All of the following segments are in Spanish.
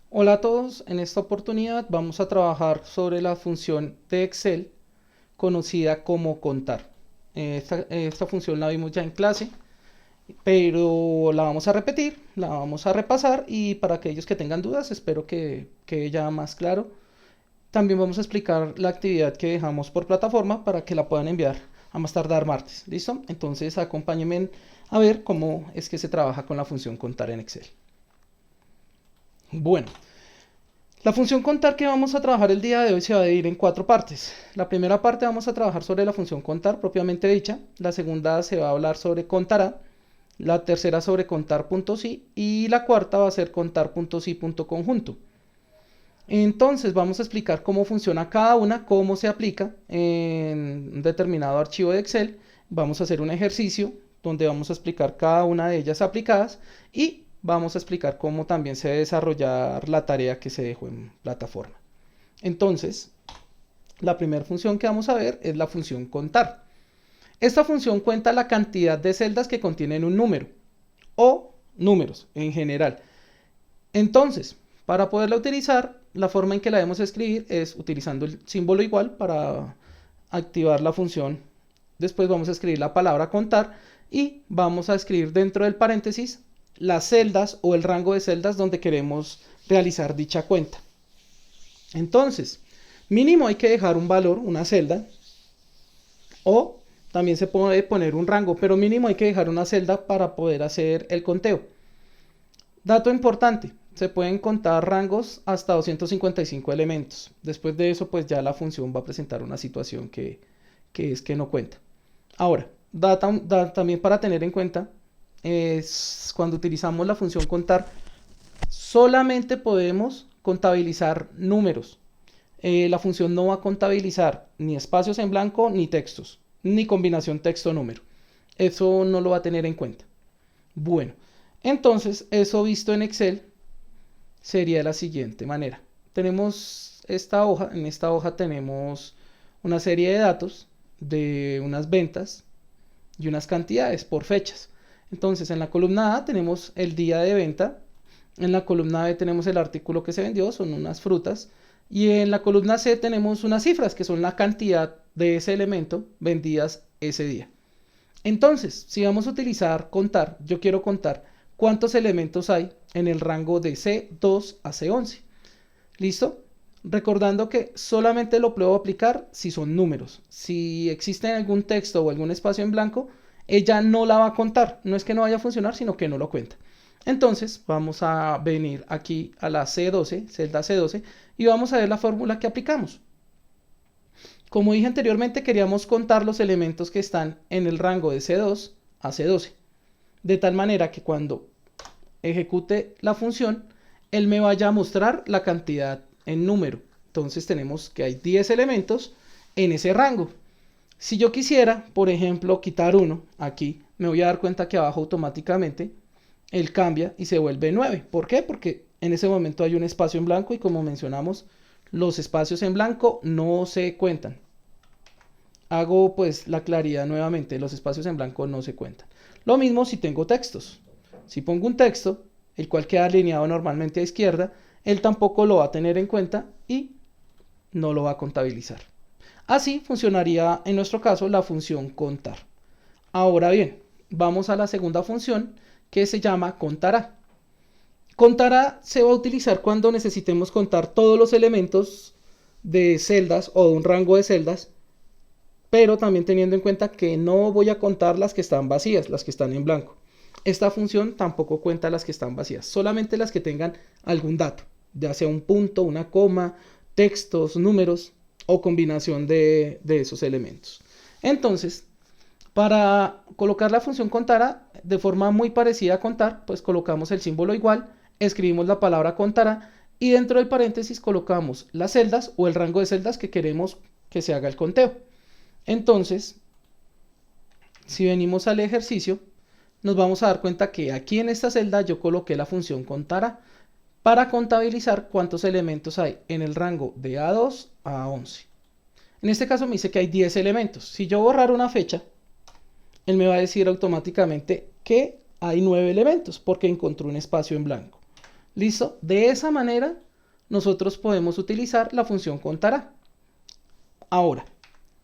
Hola a todos, en esta oportunidad vamos a trabajar sobre la función de Excel conocida como contar. Esta función la vimos ya en clase, pero la vamos a repetir, la vamos a repasar y para aquellos que tengan dudas espero que quede ya más claro. También vamos a explicar la actividad que dejamos por plataforma para que la puedan enviar a más tardar martes. ¿Listo? Entonces acompáñenme a ver cómo es que se trabaja con la función contar en Excel. Bueno, la función contar que vamos a trabajar el día de hoy se va a dividir en cuatro partes. La primera parte vamos a trabajar sobre la función contar propiamente dicha. La segunda se va a hablar sobre contará. La tercera sobre contar.si y la cuarta va a ser contar.si.conjunto. Entonces vamos a explicar cómo funciona cada una, cómo se aplica en un determinado archivo de Excel. Vamos a hacer un ejercicio donde vamos a explicar cada una de ellas aplicadas y vamos a explicar cómo también se debe desarrollar la tarea que se dejó en plataforma. Entonces, la primera función que vamos a ver es la función contar. Esta función cuenta la cantidad de celdas que contienen un número o números en general. Entonces, para poderla utilizar, la forma en que la debemos escribir es utilizando el símbolo igual para activar la función. Después vamos a escribir la palabra contar y vamos a escribir dentro del paréntesis las celdas o el rango de celdas donde queremos realizar dicha cuenta. Entonces, mínimo hay que dejar un valor, una celda, o también se puede poner un rango, pero mínimo hay que dejar una celda para poder hacer el conteo. Dato importante, se pueden contar rangos hasta 255 elementos. Después de eso, pues ya la función va a presentar una situación que es que no cuenta. Ahora, también para tener en cuenta, es cuando utilizamos la función contar, solamente podemos contabilizar números. La función no va a contabilizar ni espacios en blanco ni textos, ni combinación texto-número. Eso no lo va a tener en cuenta. Bueno, entonces eso visto en Excel sería de la siguiente manera. Tenemos esta hoja, en esta hoja tenemos una serie de datos de unas ventas y unas cantidades por fechas. Entonces en la columna A tenemos el día de venta, en la columna B tenemos el artículo que se vendió, son unas frutas, y en la columna C tenemos unas cifras que son la cantidad de ese elemento vendidas ese día. Entonces, si vamos a utilizar contar, yo quiero contar cuántos elementos hay en el rango de C2 a C11. ¿Listo? Recordando que solamente lo puedo aplicar si son números. Si existe algún texto o algún espacio en blanco, ella no la va a contar. No es que no vaya a funcionar, sino que no lo cuenta. Entonces vamos a venir aquí a la C12, celda C12, y vamos a ver la fórmula que aplicamos. Como dije anteriormente, queríamos contar los elementos que están en el rango de C2 a C12. De tal manera que cuando ejecute la función, él me vaya a mostrar la cantidad en número. Entonces tenemos que hay 10 elementos en ese rango. Si yo quisiera, por ejemplo, quitar uno aquí, me voy a dar cuenta que abajo automáticamente él cambia y se vuelve 9. ¿Por qué? Porque en ese momento hay un espacio en blanco y como mencionamos, los espacios en blanco no se cuentan. Hago pues la claridad nuevamente, los espacios en blanco no se cuentan. Lo mismo si tengo textos. Si pongo un texto, el cual queda alineado normalmente a izquierda, él tampoco lo va a tener en cuenta y no lo va a contabilizar. Así funcionaría en nuestro caso la función contar. Ahora bien, vamos a la segunda función que se llama contará. Contará se va a utilizar cuando necesitemos contar todos los elementos de celdas o de un rango de celdas, pero también teniendo en cuenta que no voy a contar las que están vacías, las que están en blanco. Esta función tampoco cuenta las que están vacías, solamente las que tengan algún dato, ya sea un punto, una coma, textos, números o combinación de esos elementos. Entonces, para colocar la función contará de forma muy parecida a contar, pues colocamos el símbolo igual, escribimos la palabra contará y dentro del paréntesis colocamos las celdas o el rango de celdas que queremos que se haga el conteo. Entonces, si venimos al ejercicio, nos vamos a dar cuenta que aquí en esta celda yo coloqué la función contará para contabilizar cuántos elementos hay en el rango de A2 a A11. En este caso me dice que hay 10 elementos. Si yo borrar una fecha, él me va a decir automáticamente que hay 9 elementos porque encontró un espacio en blanco. ¿Listo? De esa manera nosotros podemos utilizar la función contará. Ahora,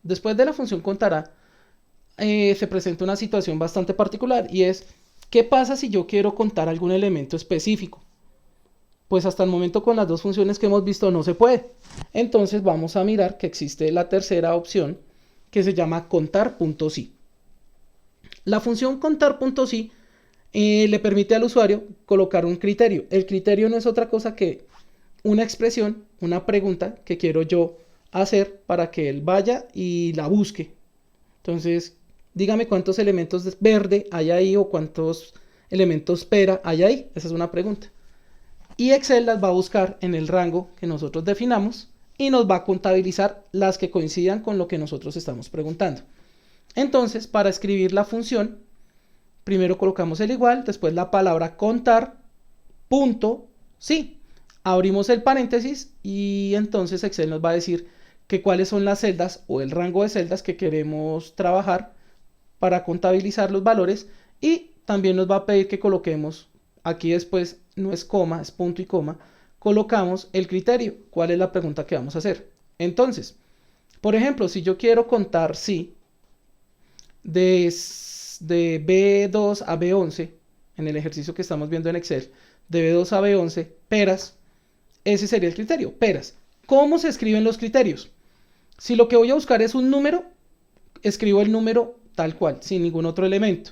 después de la función contará, se presenta una situación bastante particular y es, ¿qué pasa si yo quiero contar algún elemento específico? Pues hasta el momento con las dos funciones que hemos visto no se puede. Entonces vamos a mirar que existe la tercera opción que se llama contar.si. La función contar.si le permite al usuario colocar un criterio. El criterio no es otra cosa que una expresión, una pregunta que quiero yo hacer para que él vaya y la busque. Entonces, dígame cuántos elementos de verde hay ahí o cuántos elementos pera hay ahí. Esa es una pregunta. Y Excel las va a buscar en el rango que nosotros definamos y nos va a contabilizar las que coincidan con lo que nosotros estamos preguntando. Entonces, para escribir la función, primero colocamos el igual, después la palabra contar, punto, sí. Abrimos el paréntesis y entonces Excel nos va a decir que cuáles son las celdas o el rango de celdas que queremos trabajar para contabilizar los valores y también nos va a pedir que coloquemos, aquí después no es coma, es punto y coma, colocamos el criterio, cuál es la pregunta que vamos a hacer. Entonces, por ejemplo, si yo quiero contar si de B2 a B11, en el ejercicio que estamos viendo en Excel, de B2 a B11, peras, ese sería el criterio, peras. ¿Cómo se escriben los criterios? Si lo que voy a buscar es un número, escribo el número tal cual, sin ningún otro elemento.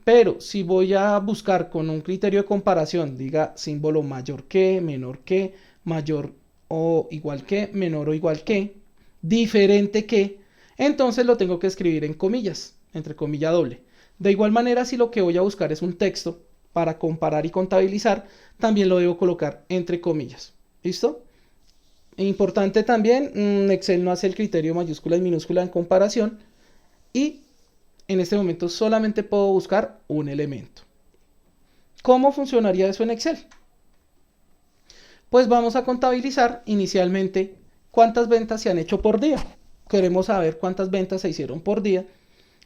Pero si voy a buscar con un criterio de comparación, diga símbolo mayor que, menor que, mayor o igual que, menor o igual que, diferente que, entonces lo tengo que escribir en comillas, entre comilla doble. De igual manera, si lo que voy a buscar es un texto para comparar y contabilizar, también lo debo colocar entre comillas. ¿Listo? Importante también, Excel no hace el criterio mayúscula y minúscula en comparación y en este momento solamente puedo buscar un elemento. ¿Cómo funcionaría eso en Excel? Pues vamos a contabilizar inicialmente cuántas ventas se han hecho por día. Queremos saber cuántas ventas se hicieron por día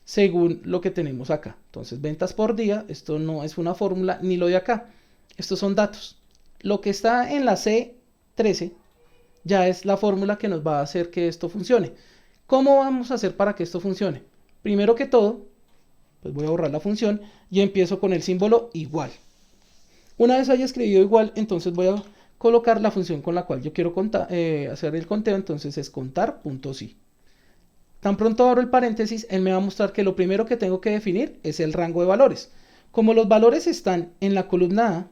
según lo que tenemos acá. Entonces, ventas por día, esto no es una fórmula ni lo de acá. Estos son datos. Lo que está en la C13 ya es la fórmula que nos va a hacer que esto funcione. ¿Cómo vamos a hacer para que esto funcione? Primero que todo, pues voy a borrar la función y empiezo con el símbolo igual. Una vez haya escrito igual, entonces voy a colocar la función con la cual yo quiero hacer el conteo, entonces es contar.si. Tan pronto abro el paréntesis, él me va a mostrar que lo primero que tengo que definir es el rango de valores. Como los valores están en la columna A,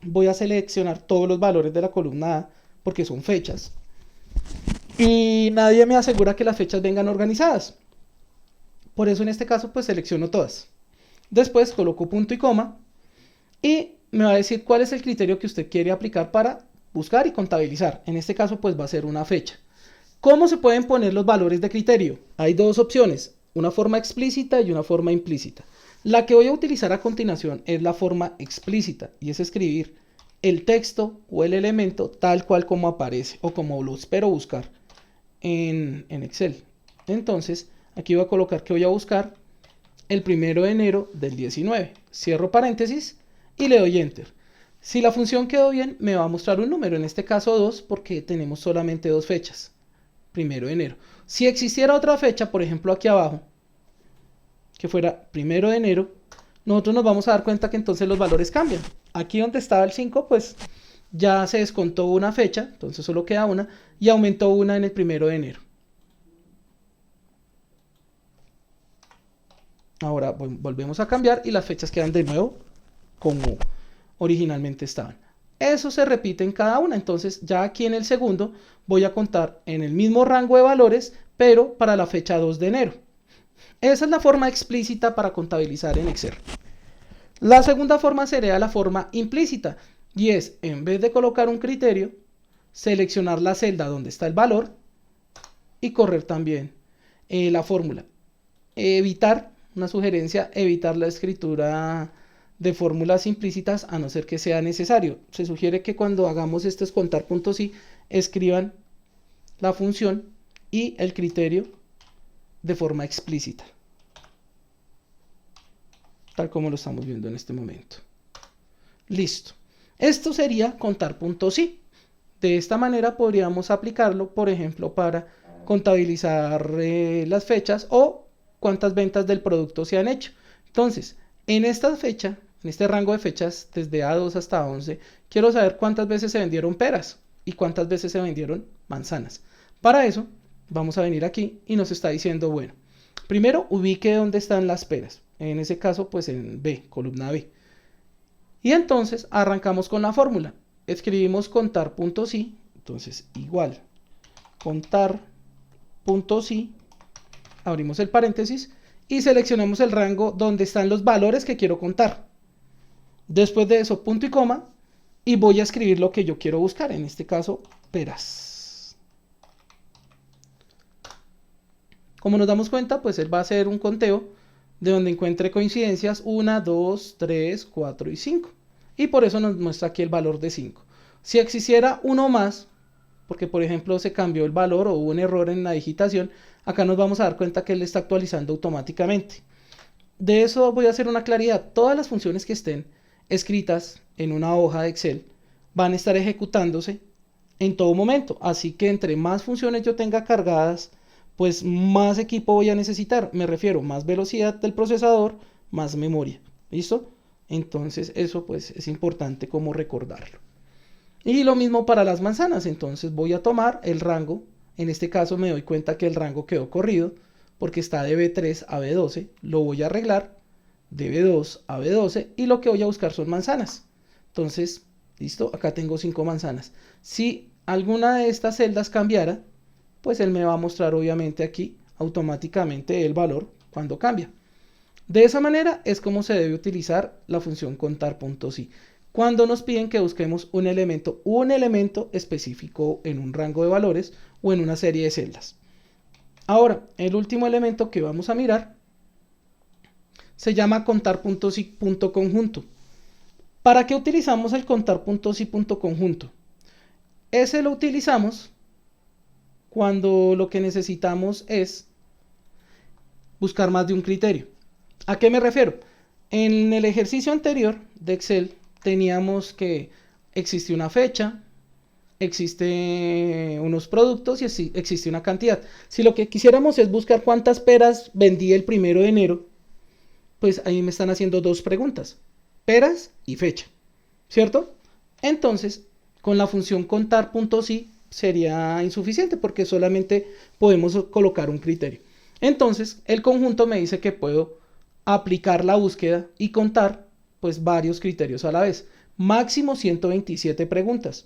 voy a seleccionar todos los valores de la columna A porque son fechas. Y nadie me asegura que las fechas vengan organizadas. Por eso en este caso pues selecciono todas. Después coloco punto y coma y me va a decir cuál es el criterio que usted quiere aplicar para buscar y contabilizar. En este caso pues va a ser una fecha. ¿Cómo se pueden poner los valores de criterio? Hay dos opciones, una forma explícita y una forma implícita. La que voy a utilizar a continuación es la forma explícita y es escribir el texto o el elemento tal cual como aparece o como lo espero buscar en Excel. Entonces, aquí voy a colocar que voy a buscar el 1 de enero del 19. Cierro paréntesis y le doy Enter. Si la función quedó bien, me va a mostrar un número, en este caso 2, porque tenemos solamente dos fechas. 1 de enero. Si existiera otra fecha, por ejemplo aquí abajo, que fuera 1 de enero, nosotros nos vamos a dar cuenta que entonces los valores cambian. Aquí donde estaba el 5, pues ya se descontó una fecha, entonces solo queda una, y aumentó una en el 1 de enero. Ahora volvemos a cambiar y las fechas quedan de nuevo como originalmente estaban. Eso se repite en cada una, entonces ya aquí en el segundo voy a contar en el mismo rango de valores, pero para la fecha 2 de enero. Esa es la forma explícita para contabilizar en Excel. La segunda forma sería la forma implícita, y es, en vez de colocar un criterio, seleccionar la celda donde está el valor y correr también la fórmula. Evitar, una sugerencia, evitar la escritura de fórmulas implícitas a no ser que sea necesario. Se sugiere que cuando hagamos esto es contar.si, escriban la función y el criterio de forma explícita, tal como lo estamos viendo en este momento. Listo. Esto sería contar puntos sí. De esta manera podríamos aplicarlo, por ejemplo, para contabilizar las fechas o cuántas ventas del producto se han hecho. Entonces, en esta fecha, en este rango de fechas, desde A2 hasta A11, quiero saber cuántas veces se vendieron peras y cuántas veces se vendieron manzanas. Para eso, vamos a venir aquí y nos está diciendo, bueno, primero ubique dónde están las peras. En ese caso, pues en B, columna B. Y entonces arrancamos con la fórmula. Escribimos contar puntos sí, entonces igual contar puntos sí, abrimos el paréntesis y seleccionamos el rango donde están los valores que quiero contar. Después de eso, punto y coma, y voy a escribir lo que yo quiero buscar, en este caso, peras. Como nos damos cuenta, pues él va a hacer un conteo de donde encuentre coincidencias 1, 2, 3, 4 y 5. Y por eso nos muestra aquí el valor de 5. Si existiera uno más, porque por ejemplo se cambió el valor o hubo un error en la digitación, acá nos vamos a dar cuenta que él está actualizando automáticamente. De eso voy a hacer una claridad. Todas las funciones que estén escritas en una hoja de Excel van a estar ejecutándose en todo momento. Así que entre más funciones yo tenga cargadas, pues más equipo voy a necesitar. Me refiero, más velocidad del procesador, más memoria. ¿Listo? Entonces eso pues es importante como recordarlo. Y lo mismo para las manzanas. Entonces voy a tomar el rango. En este caso me doy cuenta que el rango quedó corrido porque está de B3 a B12. Lo voy a arreglar de B2 a B12 y lo que voy a buscar son manzanas. Entonces, listo, acá tengo 5 manzanas. Si alguna de estas celdas cambiara, pues él me va a mostrar obviamente aquí automáticamente el valor cuando cambia. De esa manera es como se debe utilizar la función contar puntos sí. Cuando nos piden que busquemos un elemento específico en un rango de valores o en una serie de celdas. Ahora, el último elemento que vamos a mirar se llama contar puntos y punto conjunto. ¿Para qué utilizamos el contar puntos y punto conjunto? Ese lo utilizamos cuando lo que necesitamos es buscar más de un criterio. ¿A qué me refiero? En el ejercicio anterior de Excel teníamos que existe una fecha, existe unos productos y existe una cantidad. Si lo que quisiéramos es buscar cuántas peras vendí el 1 de enero, pues ahí me están haciendo dos preguntas, peras y fecha, ¿cierto? Entonces, con la función contar puntos sí sería insuficiente porque solamente podemos colocar un criterio. Entonces, el conjunto me dice que puedo aplicar la búsqueda y contar pues varios criterios a la vez. Máximo 127 preguntas.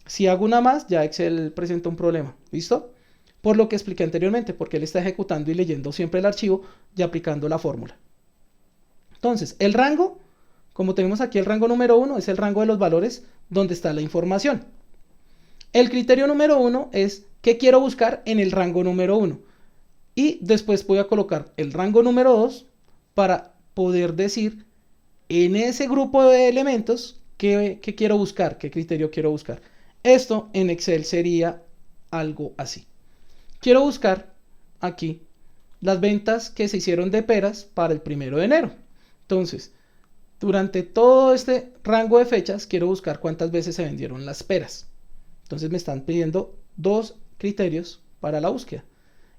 Si hago una más, ya Excel presenta un problema. ¿Listo? Por lo que expliqué anteriormente, porque él está ejecutando y leyendo siempre el archivo y aplicando la fórmula. Entonces, el rango, como tenemos aquí el rango número 1, es el rango de los valores donde está la información. El criterio número 1 es qué quiero buscar en el rango número 1. Y después voy a colocar el rango número 2 para poder decir en ese grupo de elementos qué quiero buscar, qué criterio quiero buscar. Esto en Excel sería algo así. Quiero buscar aquí las ventas que se hicieron de peras para el 1 de enero. Entonces, durante todo este rango de fechas, quiero buscar cuántas veces se vendieron las peras. Entonces me están pidiendo dos criterios para la búsqueda.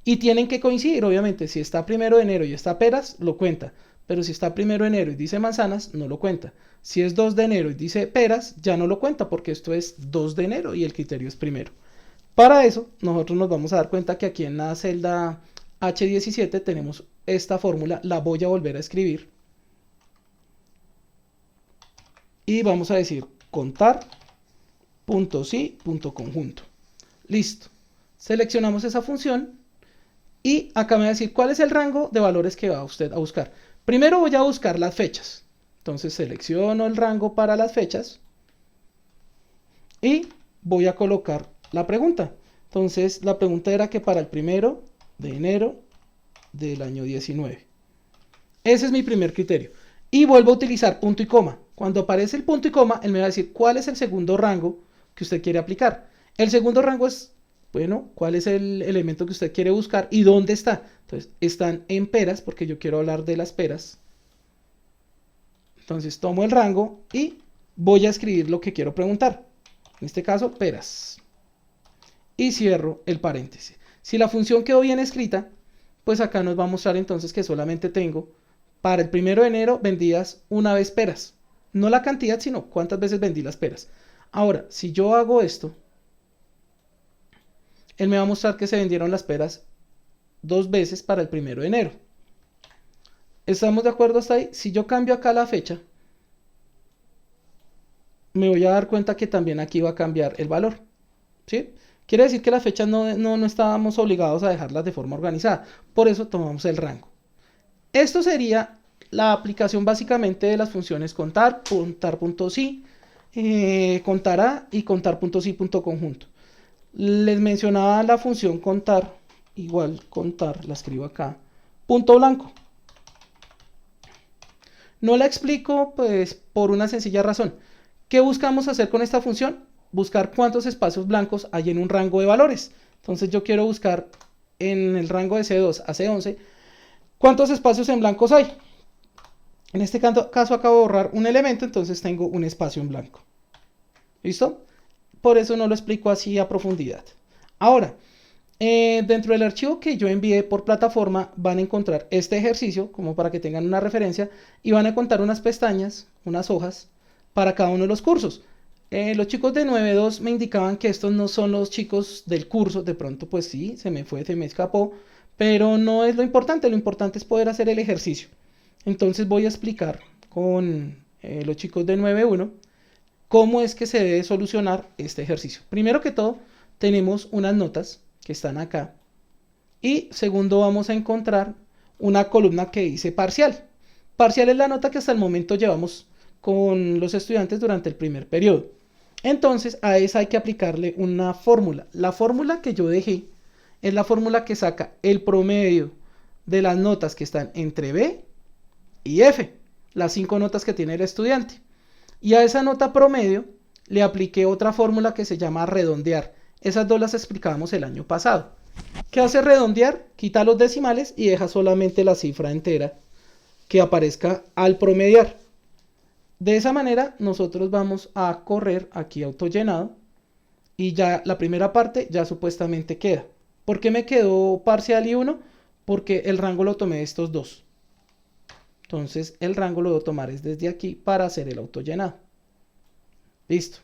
Y tienen que coincidir, obviamente. Si está 1 de enero y está peras, lo cuenta. Pero si está 1 de enero y dice manzanas, no lo cuenta. Si es 2 de enero y dice peras, ya no lo cuenta porque esto es 2 de enero y el criterio es primero. Para eso, nosotros nos vamos a dar cuenta que aquí en la celda H17 tenemos esta fórmula. La voy a volver a escribir. Y vamos a decir contar punto sí, punto conjunto. Listo. Seleccionamos esa función. Y acá me va a decir cuál es el rango de valores que va usted a buscar. Primero voy a buscar las fechas. Entonces selecciono el rango para las fechas. Y voy a colocar la pregunta. Entonces la pregunta era que para el 1 de enero del año 19. Ese es mi primer criterio. Y vuelvo a utilizar punto y coma. Cuando aparece el punto y coma, él me va a decir cuál es el segundo rango que usted quiere aplicar. El segundo rango es, bueno, cuál es el elemento que usted quiere buscar y dónde está. Entonces, están en peras, porque yo quiero hablar de las peras. Entonces, tomo el rango y voy a escribir lo que quiero preguntar. En este caso, peras. Y cierro el paréntesis. Si la función quedó bien escrita, pues acá nos va a mostrar entonces que solamente tengo para el 1 de enero vendidas una vez peras. No la cantidad, sino cuántas veces vendí las peras. Ahora, si yo hago esto, él me va a mostrar que se vendieron las peras 2 veces para el 1 de enero. ¿Estamos de acuerdo hasta ahí? Si yo cambio acá la fecha, me voy a dar cuenta que también aquí va a cambiar el valor. ¿Sí? Quiere decir que las fechas no estábamos obligados a dejarlas de forma organizada. Por eso tomamos el rango. Esto sería la aplicación básicamente de las funciones contar, contar.si, contará y contar.si.conjunto. Les mencionaba la función contar, igual contar, la escribo acá, punto blanco. No la explico pues por una sencilla razón. ¿Qué buscamos hacer con esta función? Buscar cuántos espacios blancos hay en un rango de valores. Entonces yo quiero buscar en el rango de C2 a C11 cuántos espacios en blancos hay. En este caso acabo de borrar un elemento, entonces tengo un espacio en blanco. ¿Listo? Por eso no lo explico así a profundidad. Ahora, dentro del archivo que yo envié por plataforma van a encontrar este ejercicio, como para que tengan una referencia, y van a contar unas pestañas, unas hojas, para cada uno de los cursos. Los chicos de 9.2 me indicaban que estos no son los chicos del curso, de pronto pues sí, se me escapó, pero no es lo importante es poder hacer el ejercicio. Entonces voy a explicar con los chicos de 9.1 cómo es que se debe solucionar este ejercicio. Primero que todo, tenemos unas notas que están acá. Y segundo, vamos a encontrar una columna que dice parcial. Parcial es la nota que hasta el momento llevamos con los estudiantes durante el primer periodo. Entonces, a esa hay que aplicarle una fórmula. La fórmula que yo dejé es la fórmula que saca el promedio de las notas que están entre B y F, las 5 notas que tiene el estudiante. Y a esa nota promedio le apliqué otra fórmula que se llama redondear. Esas dos las explicábamos el año pasado. ¿Qué hace redondear? Quita los decimales y deja solamente la cifra entera que aparezca al promediar. De esa manera nosotros vamos a correr aquí autollenado y ya la primera parte ya supuestamente queda. ¿Por qué me quedó parcial y 1? Porque el rango lo tomé de estos dos. Entonces el rango lo voy a tomar es desde aquí para hacer el autollenado. Listo.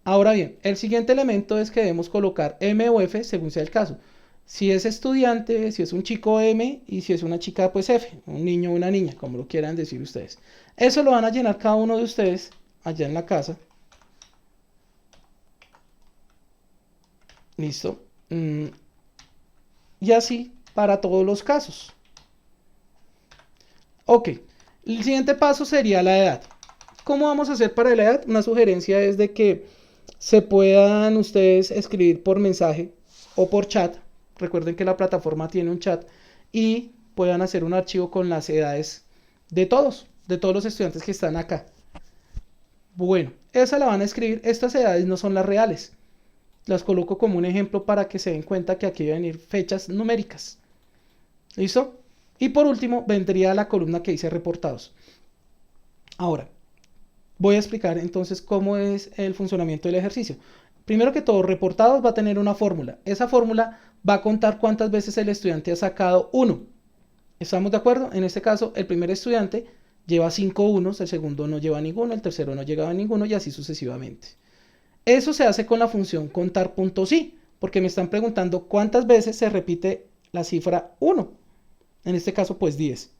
Ahora bien, el siguiente elemento es que debemos colocar M o F según sea el caso. Si es estudiante, si es un chico M y si es una chica pues F, un niño o una niña, como lo quieran decir ustedes. Eso lo van a llenar cada uno de ustedes allá en la casa. Listo. Y así para todos los casos. Ok, el siguiente paso sería la edad. ¿Cómo vamos a hacer para la edad? Una sugerencia es de que se puedan ustedes escribir por mensaje o por chat. Recuerden que la plataforma tiene un chat y puedan hacer un archivo con las edades de todos los estudiantes que están acá. Bueno, esa la van a escribir. Estas edades no son las reales. Las coloco como un ejemplo para que se den cuenta que aquí van a ir fechas numéricas. ¿Listo? Y por último vendría la columna que dice reportados. Ahora, voy a explicar entonces cómo es el funcionamiento del ejercicio. Primero que todo, reportados va a tener una fórmula. Esa fórmula va a contar cuántas veces el estudiante ha sacado 1. ¿Estamos de acuerdo? En este caso, el primer estudiante lleva 5 unos, el segundo no lleva ninguno, el tercero no lleva ninguno y así sucesivamente. Eso se hace con la función contar.si, porque me están preguntando cuántas veces se repite la cifra 1. En este caso, pues 10.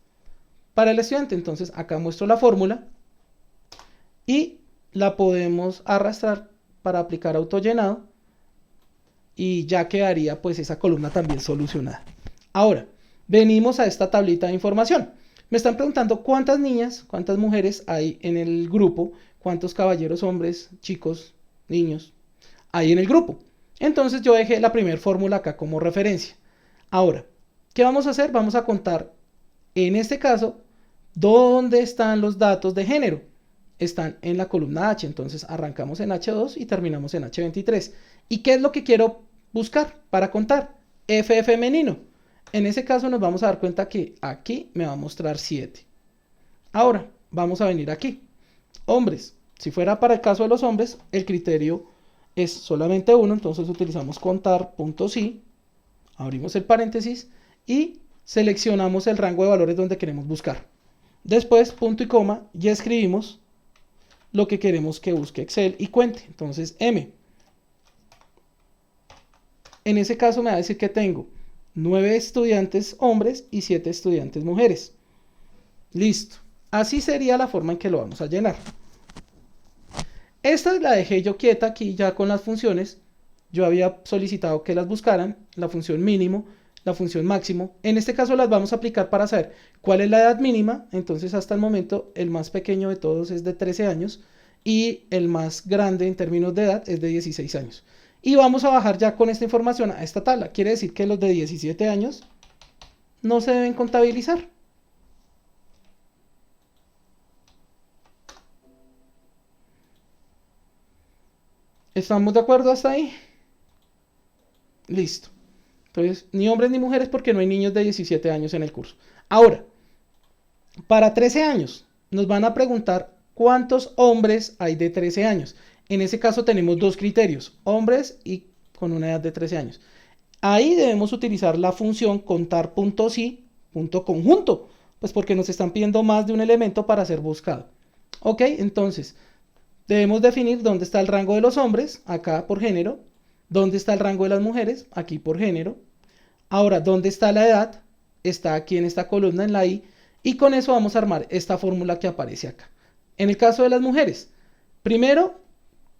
Para el estudiante, entonces, acá muestro la fórmula y la podemos arrastrar para aplicar autollenado y ya quedaría pues esa columna también solucionada. Ahora, venimos a esta tablita de información. Me están preguntando cuántas niñas, cuántas mujeres hay en el grupo, cuántos caballeros, hombres, chicos, niños hay en el grupo. Entonces yo dejé la primera fórmula acá como referencia. Ahora, ¿qué vamos a hacer? Vamos a contar, en este caso, dónde están los datos de género. Están en la columna H, entonces arrancamos en H2 y terminamos en H23. ¿Y qué es lo que quiero buscar para contar? F femenino. En ese caso nos vamos a dar cuenta que aquí me va a mostrar 7. Ahora, vamos a venir aquí. Hombres. Si fuera para el caso de los hombres, el criterio es solamente uno, entonces utilizamos contar.si, abrimos el paréntesis y seleccionamos el rango de valores donde queremos buscar. Después, punto y coma, y escribimos lo que queremos que busque Excel y cuente. Entonces, M. En ese caso me va a decir que tengo 9 estudiantes hombres y 7 estudiantes mujeres. Listo. Así sería la forma en que lo vamos a llenar. Esta la dejé yo quieta aquí ya con las funciones. Yo había solicitado que las buscaran, la función mínimo, la función máximo. En este caso las vamos a aplicar para saber cuál es la edad mínima. Entonces hasta el momento el más pequeño de todos es de 13 años y el más grande en términos de edad es de 16 años. Y vamos a bajar ya con esta información a esta tabla. Quiere decir que los de 17 años no se deben contabilizar. ¿Estamos de acuerdo hasta ahí? Listo. Entonces, ni hombres ni mujeres porque no hay niños de 17 años en el curso. Ahora, para 13 años, nos van a preguntar cuántos hombres hay de 13 años. En ese caso tenemos dos criterios, hombres y con una edad de 13 años. Ahí debemos utilizar la función contar.si.conjunto, pues porque nos están pidiendo más de un elemento para ser buscado. Ok, entonces debemos definir dónde está el rango de los hombres, acá por género, dónde está el rango de las mujeres, aquí por género. Ahora, dónde está la edad, está aquí en esta columna, en la I, y con eso vamos a armar esta fórmula que aparece acá. En el caso de las mujeres, primero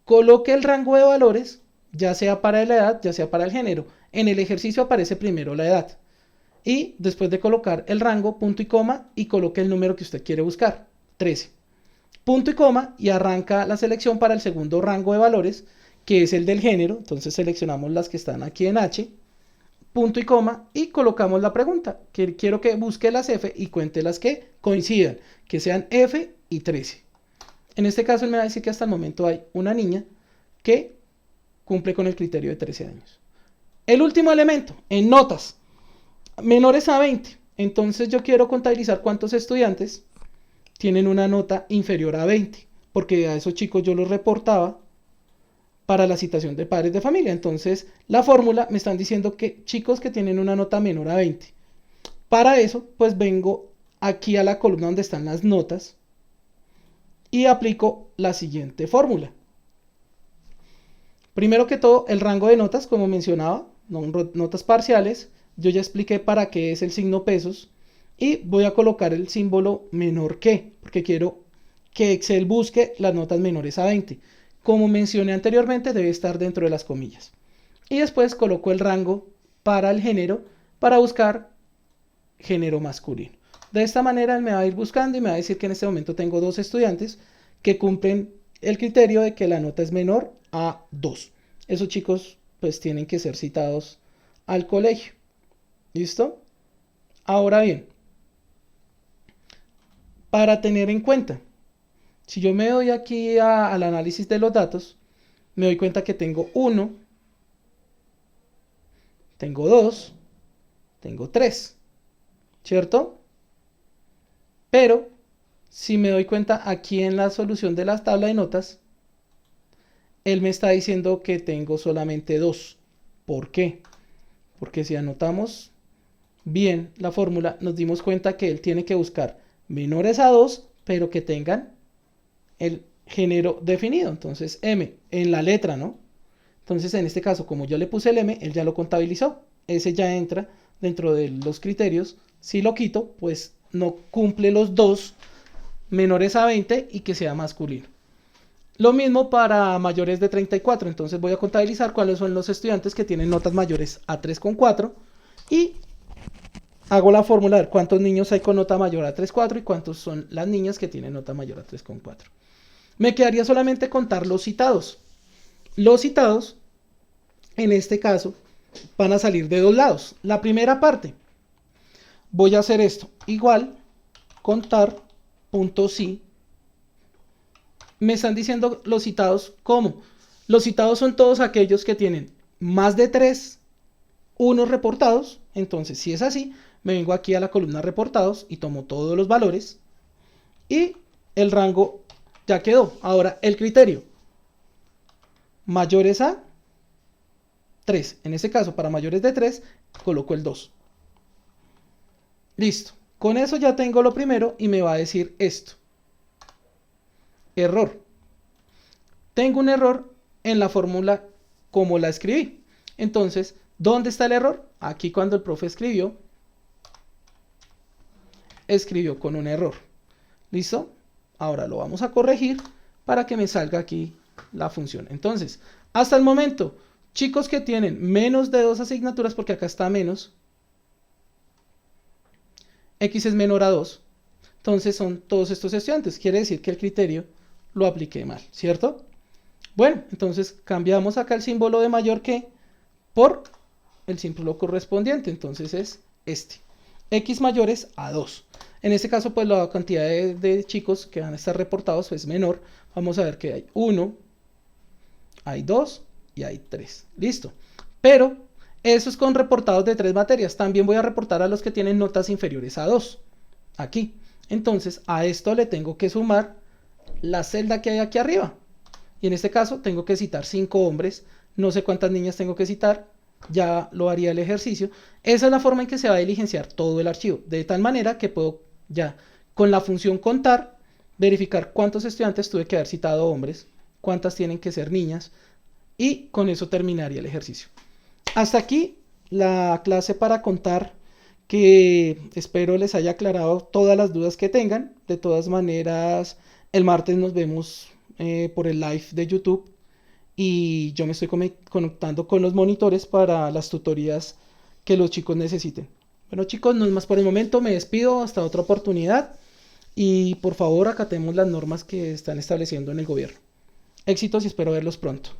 coloque el rango de valores, ya sea para la edad, ya sea para el género. En el ejercicio aparece primero la edad. Y después de colocar el rango, punto y coma, y coloque el número que usted quiere buscar, 13. Punto y coma, y arranca la selección para el segundo rango de valores, que es el del género. Entonces seleccionamos las que están aquí en H, punto y coma, y colocamos la pregunta. Quiero que busque las F y cuente las que coincidan, que sean F y 13. En este caso él me va a decir que hasta el momento hay una niña que cumple con el criterio de 13 años. El último elemento, en notas, menores a 20. Entonces yo quiero contabilizar cuántos estudiantes tienen una nota inferior a 20, porque a esos chicos yo los reportaba para la citación de padres de familia. Entonces la fórmula me están diciendo que chicos que tienen una nota menor a 20. Para eso pues vengo aquí a la columna donde están las notas y aplico la siguiente fórmula. Primero que todo, el rango de notas, como mencionaba, notas parciales. Yo ya expliqué para qué es el signo pesos. Y voy a colocar el símbolo menor que, porque quiero que Excel busque las notas menores a 20. Como mencioné anteriormente, debe estar dentro de las comillas. Y después coloco el rango para el género, para buscar género masculino. De esta manera él me va a ir buscando y me va a decir que en este momento tengo 2 estudiantes que cumplen el criterio de que la nota es menor a 2. Esos chicos pues tienen que ser citados al colegio. ¿Listo? Ahora bien, para tener en cuenta, si yo me doy aquí al análisis de los datos, me doy cuenta que tengo 1, tengo 2, tengo 3, ¿cierto? Pero si me doy cuenta aquí en la solución de la tabla de notas, él me está diciendo que tengo solamente 2. ¿Por qué? Porque si anotamos bien la fórmula, nos dimos cuenta que él tiene que buscar menores a 2, pero que tengan el género definido. Entonces M en la letra, ¿no? Entonces en este caso, como yo le puse el M, él ya lo contabilizó. Ese ya entra dentro de los criterios. Si lo quito, pues no cumple los 2 menores a 20 y que sea masculino. Lo mismo para mayores de 34. Entonces voy a contabilizar cuáles son los estudiantes que tienen notas mayores a 3,4 y hago la fórmula de cuántos niños hay con nota mayor a 3,4 y cuántos son las niñas que tienen nota mayor a 3,4. Me quedaría solamente contar los citados. Los citados, en este caso, van a salir de 2 lados. La primera parte, voy a hacer esto. Igual, contar.si. Me están diciendo los citados, ¿cómo? Los citados son todos aquellos que tienen más de 3 unos reportados. Entonces, si es así, me vengo aquí a la columna reportados y tomo todos los valores. Y el rango Ya quedó. Ahora el criterio. Mayores a 3. En este caso, para mayores de 3, coloco el 2. Listo. Con eso ya tengo lo primero y me va a decir esto. Error. Tengo un error en la fórmula como la escribí. Entonces, ¿dónde está el error? Aquí cuando el profe escribió con un error. ¿Listo? Ahora lo vamos a corregir para que me salga aquí la función. Entonces, hasta el momento, chicos que tienen menos de 2 asignaturas, porque acá está menos, X es menor a 2, entonces son todos estos estudiantes. Quiere decir que el criterio lo apliqué mal, ¿cierto? Bueno, entonces cambiamos acá el símbolo de mayor que por el símbolo correspondiente. Entonces es este. X mayores a 2. En este caso, pues la cantidad de chicos que van a estar reportados es menor. Vamos a ver que hay 1, hay 2 y hay 3. Listo. Pero eso es con reportados de 3 materias. También voy a reportar a los que tienen notas inferiores a 2. Aquí. Entonces a esto le tengo que sumar la celda que hay aquí arriba. Y en este caso tengo que citar 5 hombres. No sé cuántas niñas tengo que citar. Ya lo haría el ejercicio. Esa es la forma en que se va a diligenciar todo el archivo. De tal manera que puedo ya con la función contar verificar cuántos estudiantes tuve que haber citado hombres, cuántas tienen que ser niñas. Y con eso terminaría el ejercicio. Hasta aquí la clase para contar, que espero les haya aclarado todas las dudas que tengan. De todas maneras, el martes nos vemos por el live de YouTube y yo me estoy conectando con los monitores para las tutorías que los chicos necesiten. Bueno chicos, no es más por el momento, me despido hasta otra oportunidad y por favor acatemos las normas que están estableciendo en el gobierno. Éxitos y espero verlos pronto.